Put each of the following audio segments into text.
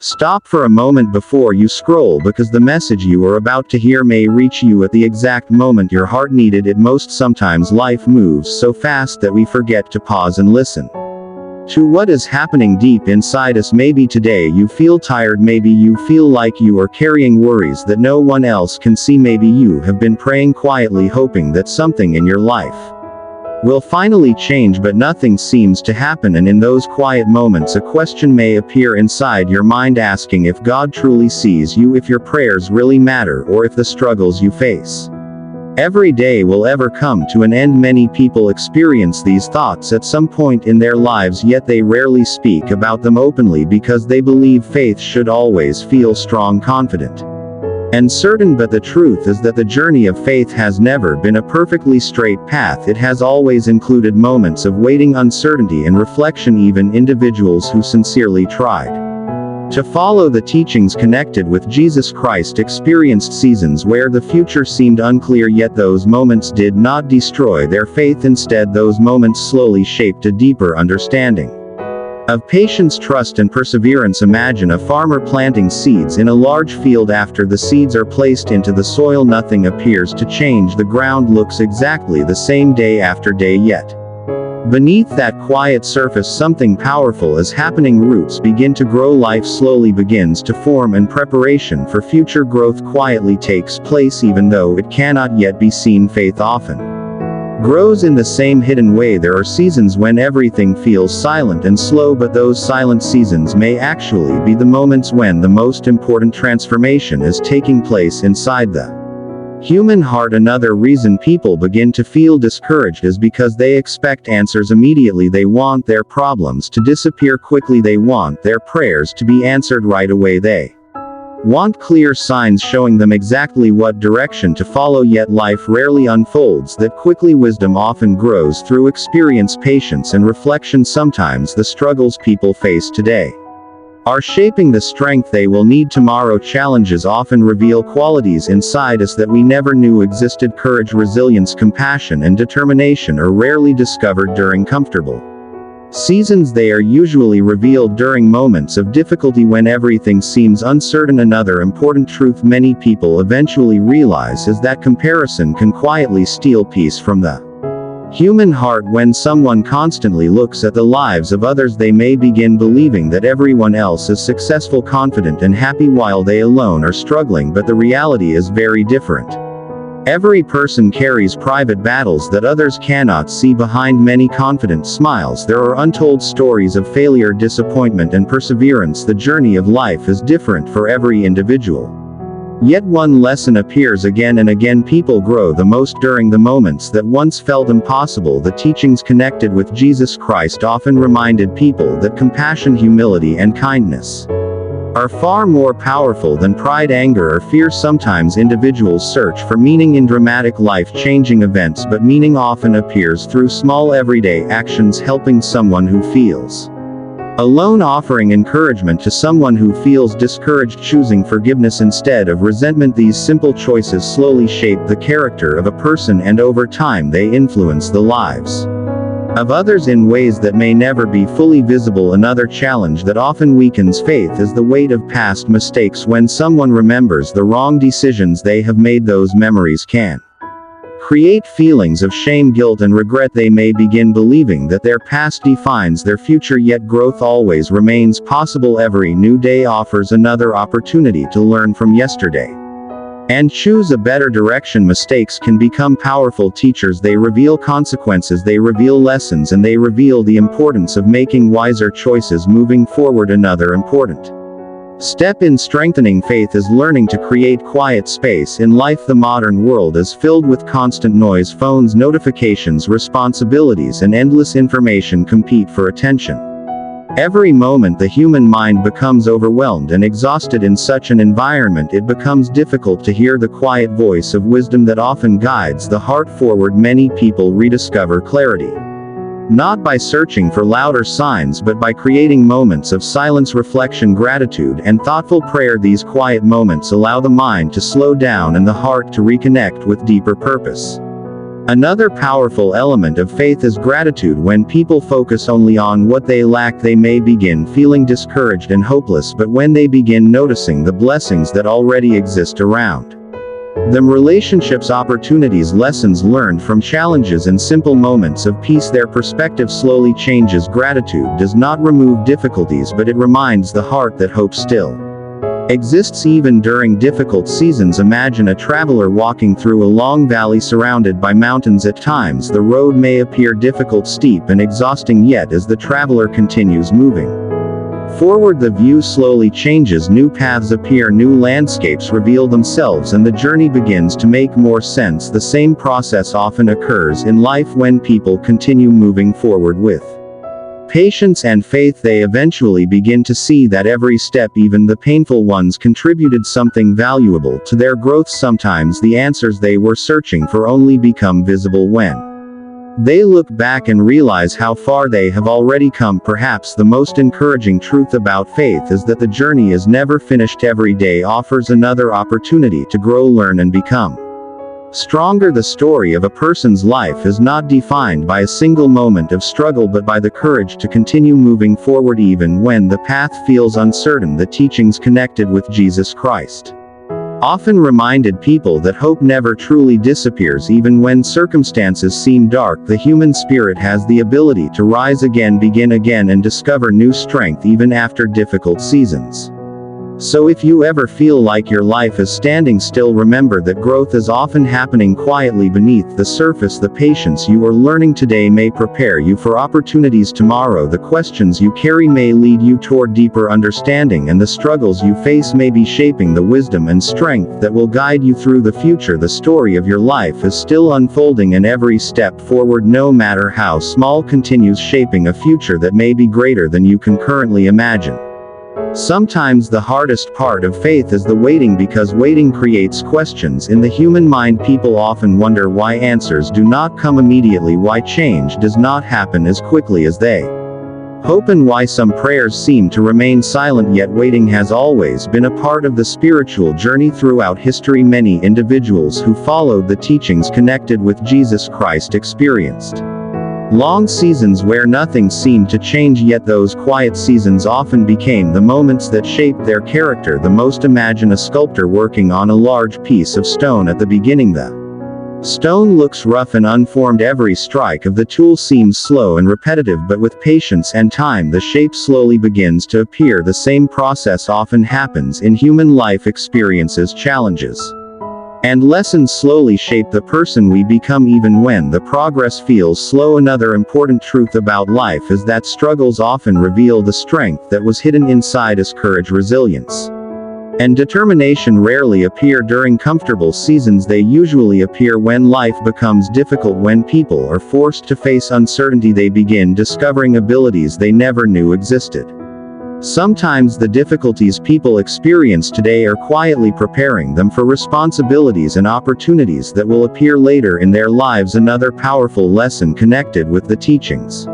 Stop for a moment before you scroll because the message you are about to hear may reach you at the exact moment your heart needed it most. Sometimes life moves so fast that we forget to pause and listen to what is happening deep inside us. Maybe today you feel tired, maybe you feel like you are carrying worries that no one else can see, maybe you have been praying quietly hoping that something in your life will finally change, but nothing seems to happen. And in those quiet moments a question may appear inside your mind asking if God truly sees you, if your prayers really matter, or if the struggles you face every day will ever come to an end. Many people experience these thoughts at some point in their lives, yet they rarely speak about them openly because they believe faith should always feel strong, confident, and certain. But the truth is that the journey of faith has never been a perfectly straight path. It has always included moments of waiting, uncertainty, and reflection. Even individuals who sincerely tried to follow the teachings connected with Jesus Christ experienced seasons where the future seemed unclear, yet those moments did not destroy their faith. Instead, those moments slowly shaped a deeper understanding of patience, trust, and perseverance. Imagine a farmer planting seeds in a large field. After the seeds are placed into the soil, nothing appears to change. The ground looks exactly the same day after day, yet beneath that quiet surface something powerful is happening. Roots begin to grow, life slowly begins to form, and preparation for future growth quietly takes place even though it cannot yet be seen. Faith often grows in the same hidden way. There are seasons when everything feels silent and slow, but those silent seasons may actually be the moments when the most important transformation is taking place inside the human heart. Another reason people begin to feel discouraged is because they expect answers immediately. They want their problems to disappear quickly. They want their prayers to be answered right away. They want clear signs showing them exactly what direction to follow, yet life rarely unfolds that quickly. Wisdom often grows through experience, patience, and reflection. Sometimes the struggles people face today are shaping the strength they will need tomorrow. Challenges often reveal qualities inside us that we never knew existed. Courage, resilience, compassion, and determination are rarely discovered during comfortable seasons. They are usually revealed during moments of difficulty when everything seems uncertain. Another important truth many people eventually realize is that comparison can quietly steal peace from the human heart. When someone constantly looks at the lives of others, they may begin believing that everyone else is successful, confident, and happy while they alone are struggling. But the reality is very different. Every person carries private battles that others cannot see. Behind many confident smiles there are untold stories of failure, disappointment, and perseverance. The journey of life is different for every individual, yet one lesson appears again and again. People grow the most during the moments that once felt impossible. The teachings connected with Jesus Christ often reminded people that compassion, humility, and kindness are far more powerful than pride, anger, or fear. Sometimes individuals search for meaning in dramatic, life-changing events, but meaning often appears through small everyday actions, helping someone who feels alone, offering encouragement to someone who feels discouraged, choosing forgiveness instead of resentment. These simple choices slowly shape the character of a person, and over time they influence the lives of others in ways that may never be fully visible. Another challenge that often weakens faith is the weight of past mistakes. When someone remembers the wrong decisions they have made, those memories can create feelings of shame, guilt, and regret. They may begin believing that their past defines their future, yet growth always remains possible. Every new day offers another opportunity to learn from yesterday and choose a better direction. Mistakes can become powerful teachers. They reveal consequences, they reveal lessons, and they reveal the importance of making wiser choices moving forward. Another important step in strengthening faith is learning to create quiet space in life. The modern world is filled with constant noise. Phones, notifications, responsibilities, and endless information compete for attention. Every moment the human mind becomes overwhelmed and exhausted. In such an environment, it becomes difficult to hear the quiet voice of wisdom that often guides the heart forward. Many people rediscover clarity not by searching for louder signs, but by creating moments of silence, reflection, gratitude, and thoughtful prayer. These quiet moments allow the mind to slow down and the heart to reconnect with deeper purpose. Another powerful element of faith is gratitude. When people focus only on what they lack, they may begin feeling discouraged and hopeless, but when they begin noticing the blessings that already exist around them, relationships, opportunities, lessons learned from challenges, and simple moments of peace, their perspective slowly changes. Gratitude does not remove difficulties, but it reminds the heart that hope still exists even during difficult seasons. Imagine a traveler walking through a long valley surrounded by mountains. At times the road may appear difficult, steep, and exhausting, yet as the traveler continues moving forward, the view slowly changes. New paths appear, new landscapes reveal themselves, and the journey begins to make more sense. The same process often occurs in life when people continue moving forward with patience and faith. They eventually begin to see that every step, even the painful ones, contributed something valuable to their growth. Sometimes the answers they were searching for only become visible when they look back and realize how far they have already come. Perhaps the most encouraging truth about faith is that the journey is never finished. Every day offers another opportunity to grow, learn, and become stronger. The story of a person's life is not defined by a single moment of struggle, but by the courage to continue moving forward even when the path feels uncertain. The teachings connected with Jesus Christ often reminded people that hope never truly disappears. Even when circumstances seem dark, the human spirit has the ability to rise again, begin again, and discover new strength even after difficult seasons. So if you ever feel like your life is standing still, remember that growth is often happening quietly beneath the surface. The patience you are learning today may prepare you for opportunities tomorrow. The questions you carry may lead you toward deeper understanding, and the struggles you face may be shaping the wisdom and strength that will guide you through the future. The story of your life is still unfolding, and every step forward, no matter how small, continues shaping a future that may be greater than you can currently imagine. Sometimes the hardest part of faith is the waiting, because waiting creates questions in the human mind. People often wonder why answers do not come immediately, why change does not happen as quickly as they hope, and why some prayers seem to remain silent. Yet waiting has always been a part of the spiritual journey throughout history. Many individuals who followed the teachings connected with Jesus Christ experienced long seasons where nothing seemed to change, yet those quiet seasons often became the moments that shaped their character the most. Imagine a sculptor working on a large piece of stone. At the beginning, the stone looks rough and unformed. Every strike of the tool seems slow and repetitive, but with patience and time, the shape slowly begins to appear. The same process often happens in human life. Experiences, challenges, and lessons slowly shape the person we become, even when the progress feels slow. Another important truth about life is that struggles often reveal the strength that was hidden inside us. Courage, resilience, and determination rarely appear during comfortable seasons. They usually appear when life becomes difficult. When people are forced to face uncertainty, they begin discovering abilities they never knew existed. Sometimes the difficulties people experience today are quietly preparing them for responsibilities and opportunities that will appear later in their lives. Another powerful lesson connected with the teachings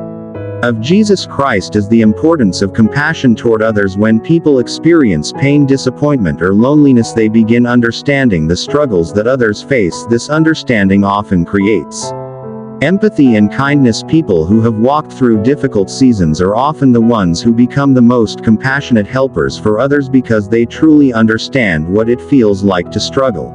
of Jesus Christ is the importance of compassion toward others. When people experience pain, disappointment, or loneliness, they begin understanding the struggles that others face. This understanding often creates empathy and kindness. People who have walked through difficult seasons are often the ones who become the most compassionate helpers for others, because they truly understand what it feels like to struggle.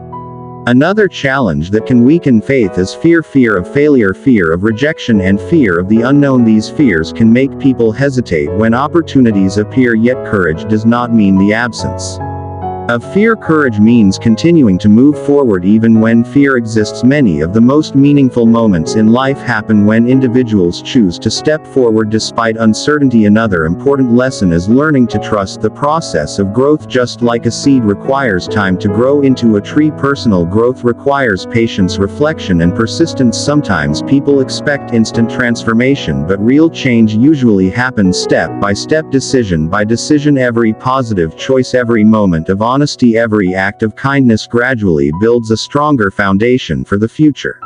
Another challenge that can weaken faith is fear of failure, fear of rejection, and fear of the unknown. These fears can make people hesitate when opportunities appear, yet courage does not mean the absence of fear. Courage means continuing to move forward even when fear exists. Many of the most meaningful moments in life happen when individuals choose to step forward despite uncertainty. Another important lesson is learning to trust the process of growth. Just like a seed requires time to grow into a tree, personal growth requires patience, reflection, and persistence. Sometimes people expect instant transformation, but real change usually happens step by step, decision by decision. Every positive choice, every moment of honesty, every act of kindness gradually builds a stronger foundation for the future.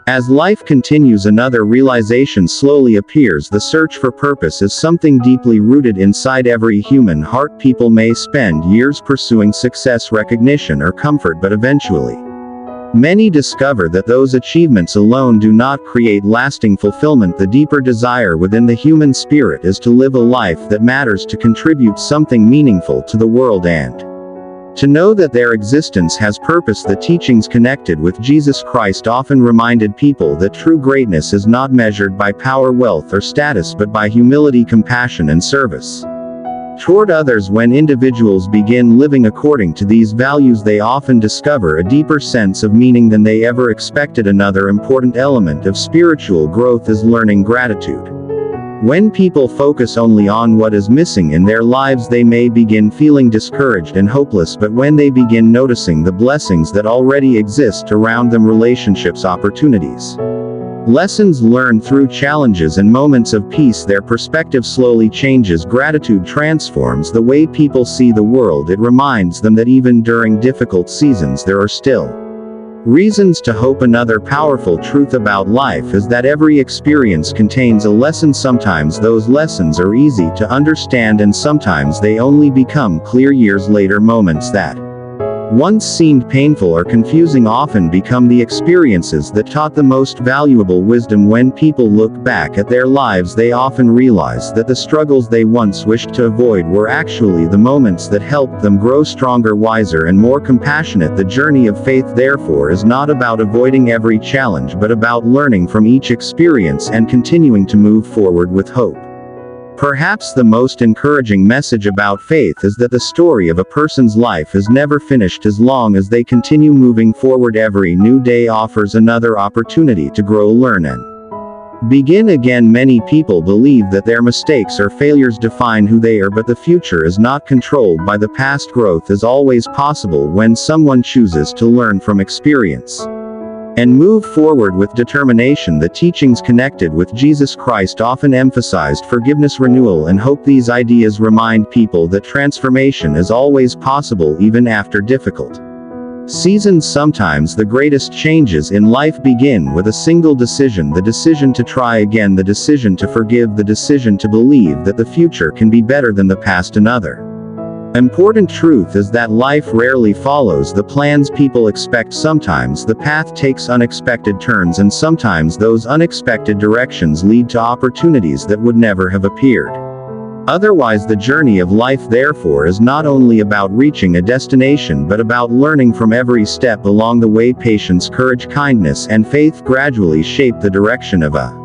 As life continues, another realization slowly appears. The search for purpose is something deeply rooted inside every human heart. People may spend years pursuing success, recognition, or comfort, but eventually Many discover that those achievements alone do not create lasting fulfillment. The deeper desire within the human spirit is to live a life that matters, to contribute something meaningful to the world, and to know that their existence has purpose. The teachings connected with Jesus Christ often reminded people that true greatness is not measured by power, wealth, or status, but by humility, compassion, and service toward others. When individuals begin living according to these values, they often discover a deeper sense of meaning than they ever expected. Another important element of spiritual growth is learning gratitude. When people focus only on what is missing in their lives, they may begin feeling discouraged and hopeless, but when they begin noticing the blessings that already exist around them, relationships, opportunities, lessons learned through challenges, and moments of peace, their perspective slowly changes. Gratitude transforms the way people see the world. It reminds them that even during difficult seasons there are still reasons to hope. Another powerful truth about life is that every experience contains a lesson. Sometimes those lessons are easy to understand, and sometimes they only become clear years later. Moments that once seemed painful or confusing often become the experiences that taught the most valuable wisdom. When people look back at their lives, they often realize that the struggles they once wished to avoid were actually the moments that helped them grow stronger, wiser, and more compassionate. The journey of faith, therefore, is not about avoiding every challenge, but about learning from each experience and continuing to move forward with hope. Perhaps the most encouraging message about faith is that the story of a person's life is never finished as long as they continue moving forward. Every new day offers another opportunity to grow, learn, and begin again. Many people believe that their mistakes or failures define who they are, but the future is not controlled by the past. Growth is always possible when someone chooses to learn from experience and move forward with determination. The teachings connected with Jesus Christ often emphasized forgiveness, renewal, and hope. These ideas remind people that transformation is always possible even after difficult seasons. Sometimes the greatest changes in life begin with a single decision: the decision to try again, the decision to forgive, the decision to believe that the future can be better than the past. Another important truth is that life rarely follows the plans people expect. Sometimes the path takes unexpected turns, and sometimes those unexpected directions lead to opportunities that would never have appeared otherwise. The journey of life, therefore, is not only about reaching a destination, but about learning from every step along the way. Patience, courage, kindness, and faith gradually shape the direction of a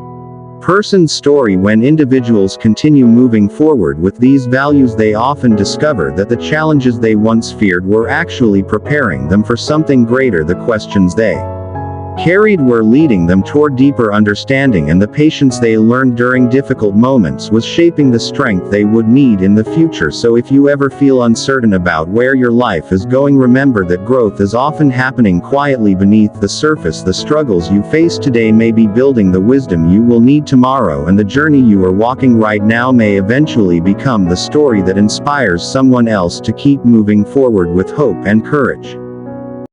person's story. When individuals continue moving forward with these values, they often discover that the challenges they once feared were actually preparing them for something greater. The questions they carried were leading them toward deeper understanding, and the patience they learned during difficult moments was shaping the strength they would need in the future. So if you ever feel uncertain about where your life is going, remember that growth is often happening quietly beneath the surface. The struggles you face today may be building the wisdom you will need tomorrow, and the journey you are walking right now may eventually become the story that inspires someone else to keep moving forward with hope and courage.